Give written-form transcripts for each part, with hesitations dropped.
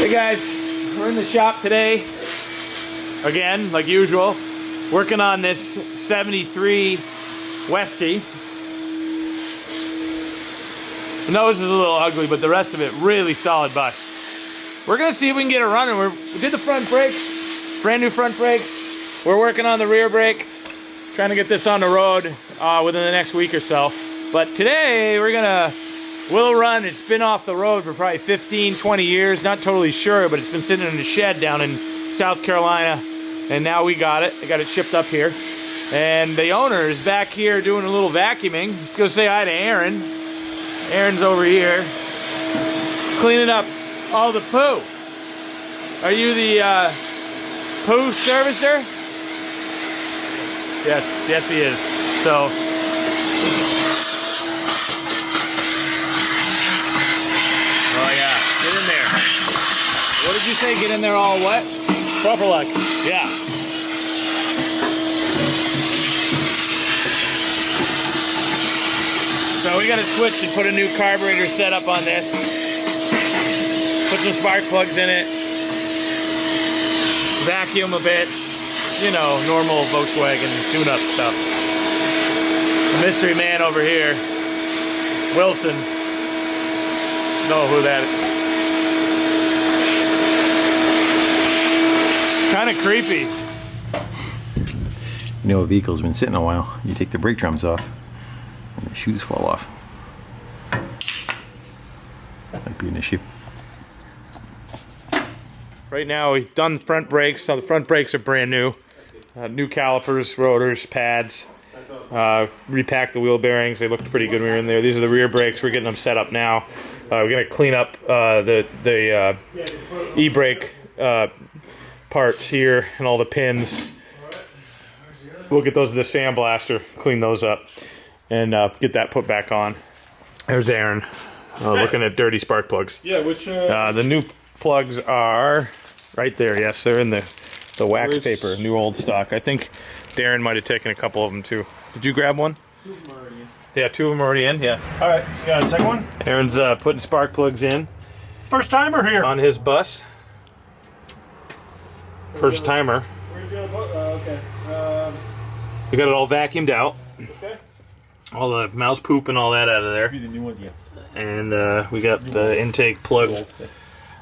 Hey guys, we're in the shop today, again, like usual, working on this 73 Westie. The nose is a little ugly, but the rest of it, really solid bus. We're gonna see if we can get it running. We did the front brakes, brand new front brakes. We're working on the rear brakes, trying to get this on the road within the next week or so. But today, we'll run. It's been off the road for probably 15, 20 years. Not totally sure, but it's been sitting in a shed down in South Carolina. And now we got it. I got it shipped up here. And the owner is back here doing a little vacuuming. Let's go say hi to Aaron. Aaron's over here cleaning up all the poo. Are you the poo servicer? Yes he is. So. Oh yeah, get in there. What did you say? Get in there all what? Proper luck. Yeah. So we got to switch and put a new carburetor setup on this. Put some spark plugs in it. Vacuum a bit. You know, normal Volkswagen tune-up stuff. The mystery man over here, Wilson. Know who that is. Kind of creepy. You know, a vehicle's been sitting a while. You take the brake drums off, and the shoes fall off. That might be an issue. Right now, we've done front brakes. So the front brakes are brand new. New calipers, rotors, pads. Repacked the wheel bearings. They looked pretty good when we were in there. These are the rear brakes. We're getting them set up now. We're going to clean up the e-brake parts here and all the pins. We'll get those to the sandblaster, clean those up, and get that put back on. There's Aaron looking at dirty spark plugs. Yeah, which... the new plugs are right there. Yes, they're in the wax paper, new old stock. I think Darren might have taken a couple of them too. Did you grab one? 2 of them already in. Yeah, 2 of them already in. Yeah. All right, you got a second one? Aaron's putting spark plugs in First timer here. on his bus. First timer. Where'd you okay. We got it all vacuumed out. Okay. All the mouse poop and all that out of there. The new ones, yeah. And we got the intake plug.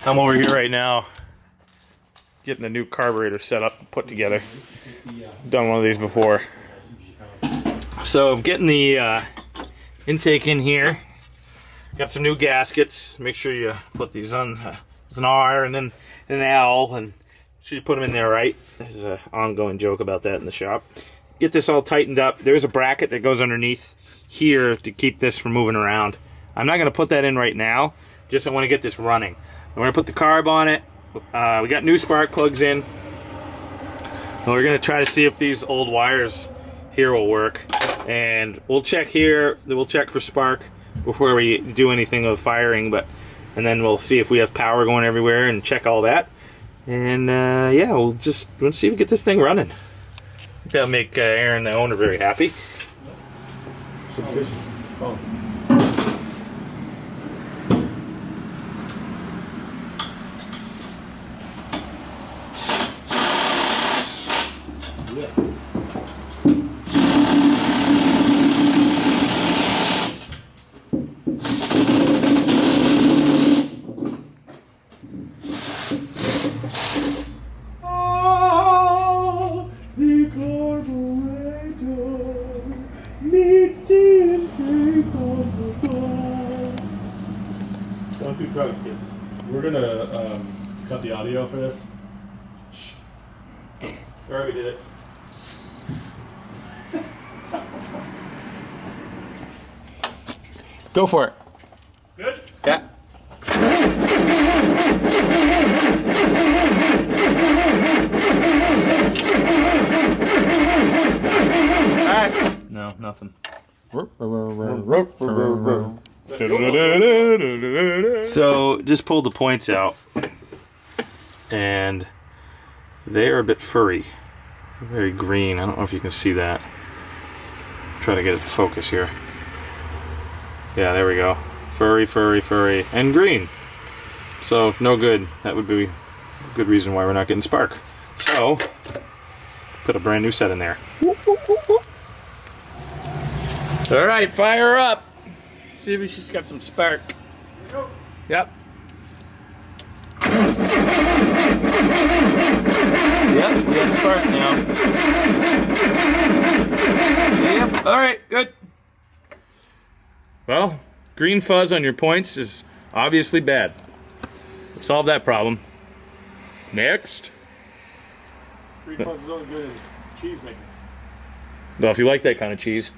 I'm over here right now getting the new carburetor set up and put together. Done one of these before. So I'm getting the intake in here. Got some new gaskets. Make sure you put these on. There's an R and then an L, and make sure you put them in there right. There's an ongoing joke about that in the shop. Get this all tightened up. There's a bracket that goes underneath here to keep this from moving around. I'm not going to put that in right now. Just I want to get this running. I'm going to put the carb on it. We got new spark plugs in. And we're going to try to see if these old wires here will work. And we'll check here. We'll check for spark before we do anything of firing. And then we'll see if we have power going everywhere and check all that. And yeah, we'll see if we get this thing running. That'll make Aaron, the owner, very happy. Sufficient. Oh. Don't do drugs, kids. We're gonna cut the audio for this. Shh. We already did it. Go for it. Good? Yeah. Alright. No, nothing. So just pulled the points out, and they are a bit furry, very green. I don't know if you can see that. Try to get it to focus here. Yeah, there we go. Furry, furry, furry, and green. So, no good. That would be a good reason why we're not getting spark. So, put a brand new set in there. Alright, fire her up. See if she's got some spark. Yep. Yep, we got spark now. Yep, alright, good. Well, green fuzz on your points is obviously bad. Solve that problem. Next. Green fuzz is only good in cheese making. Well, if you like that kind of cheese.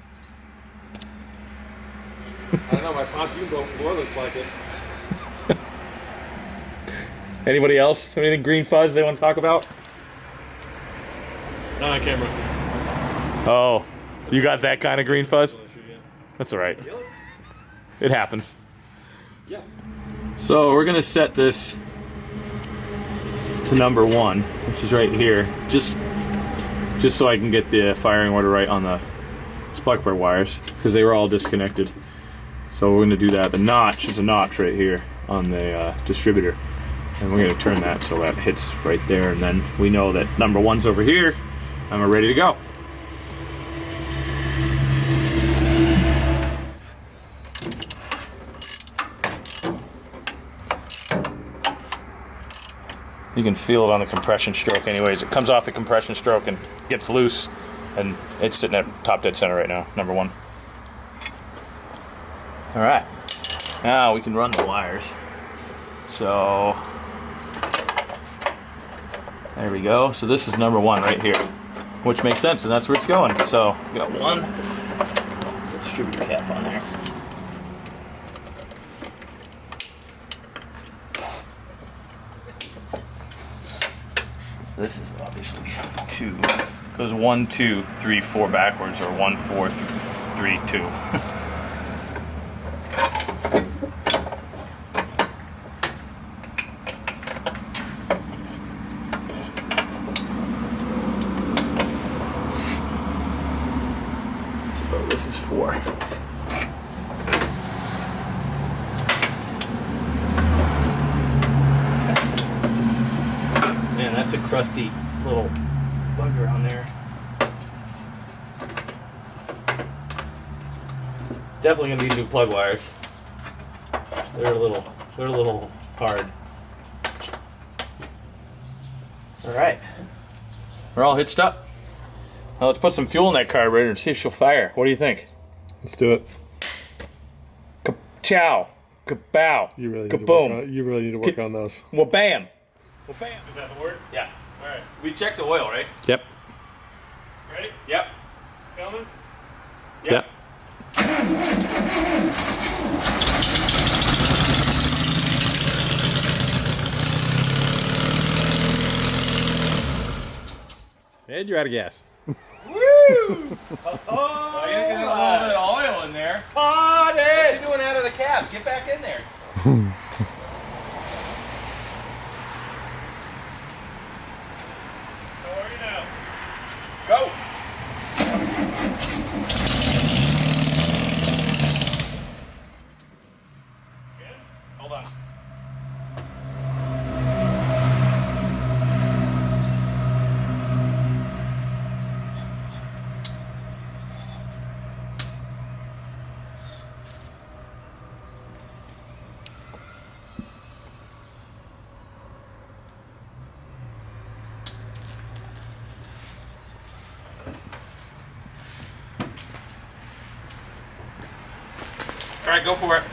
I don't know, my pontoon boat floor looks like it. Anybody else? Anything green fuzz they want to talk about? Not on camera. Oh, you got that kind of green fuzz? That's alright. It happens. Yes. So we're gonna set this to number 1, which is right here, just so I can get the firing order right on the spark plug wires, because they were all disconnected. So we're gonna do that. The notch is a notch right here on the distributor, and we're gonna turn that until that hits right there, and then we know that number 1's over here, and we're ready to go. You can feel it on the compression stroke anyways. It comes off the compression stroke and gets loose, and it's sitting at top dead center right now, number 1. All right, now we can run the wires. So, there we go. So this is number 1 right here, which makes sense, and that's where it's going. So, we got 1 distributor cap on there. This is obviously 2. Goes 1, 2, 3, 4 backwards, or 1, 4, 3, 2. So this is 4. Man, that's a crusty little bugger on there. Definitely gonna need new plug wires. They're a little hard. All right, we're all hitched up. Now let's put some fuel in that carburetor and see if she'll fire. What do you think? Let's do it. Ka-chow, ka-bow, You really ka-boom. need to work on those. Well, bam. Well, bam. Is that the word? Yeah. All right. We checked the oil, right? Yep. Ready? Yep. Filming? Yep. And you're out of gas. Woo! Oh, you got a little bit of oil in there. What are you doing out of the cab? Get back in there. How are you now? Go. Good? Hold on. All right, go for it.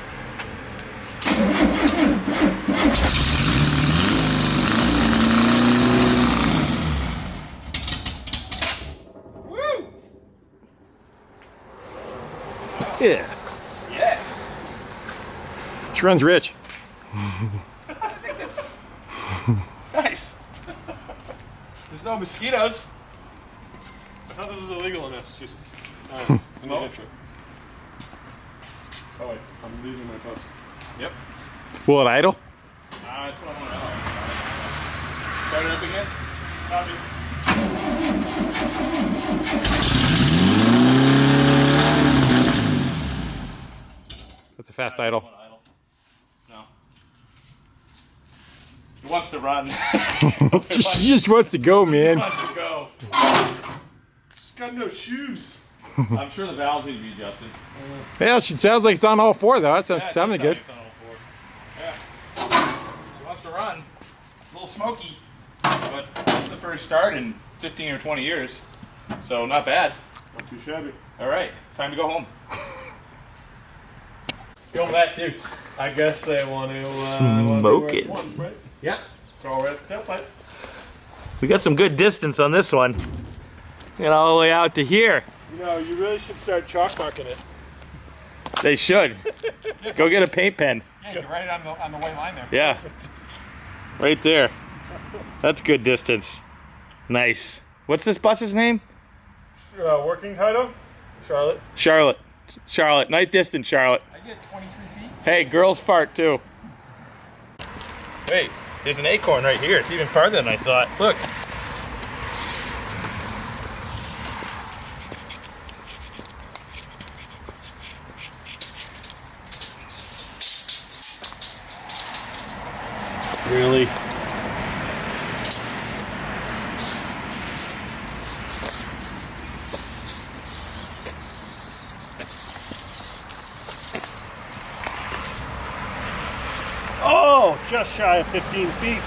Woo! Yeah. Yeah. She runs rich. I think that's nice. There's no mosquitoes. I thought this was illegal in Massachusetts. It's New Smoke? Hampshire. Oh wait, I'm losing my post. Yep. Will it idle? That's what I want to know. Start it up again. Copy. That's a fast idle. No. wants to run. She just wants to go, man. Wants to go. She's got no shoes. I'm sure the valves need to be adjusted. Yeah, she sounds like it's on all four though. That's Yeah, sounding good. it's on all four. Yeah. She wants to run. A little smoky, but that's the first start in 15 or 20 years. So not bad. Not too shabby. All right, time to go home. Go back too. I guess they want to Smoke it. Right? Yeah. Throw right at the tailpipe. We got some good distance on this one. Get all the way out to here. You know, you really should start chalk marking it. They should. Go get a paint pen. Yeah, you're right on the white line there. Yeah. Right there. That's good distance. Nice. What's this bus's name? Working title? Charlotte. Charlotte. Charlotte. Nice distance, Charlotte. I get 23 feet. Hey, girls fart too. Wait, there's an acorn right here. It's even farther than I thought. Look. Really? Oh, just shy of 15 feet.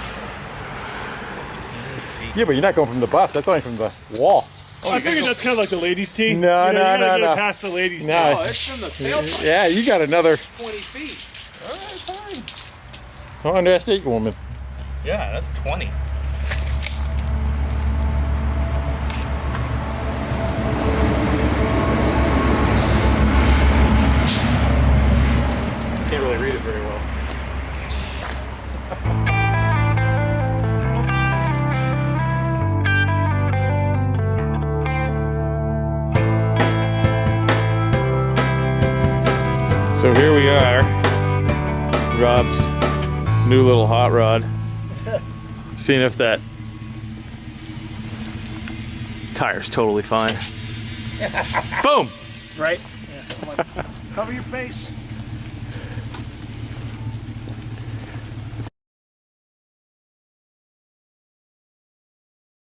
Yeah, but you're not going from the bus. That's only from the wall. I figured that's kind of like the ladies' tee. No, you know, no, you gotta no. get past the ladies' tee. No. Oh, it's from the tailpipe. Yeah, you got another. 20 feet. All right, fine. Don't underestimate your woman. Yeah, that's 20. Can't really read it very well. So here we are, Rob's new little hot rod. Seeing if that tire's totally fine. Boom! Right? Yeah. Cover your face.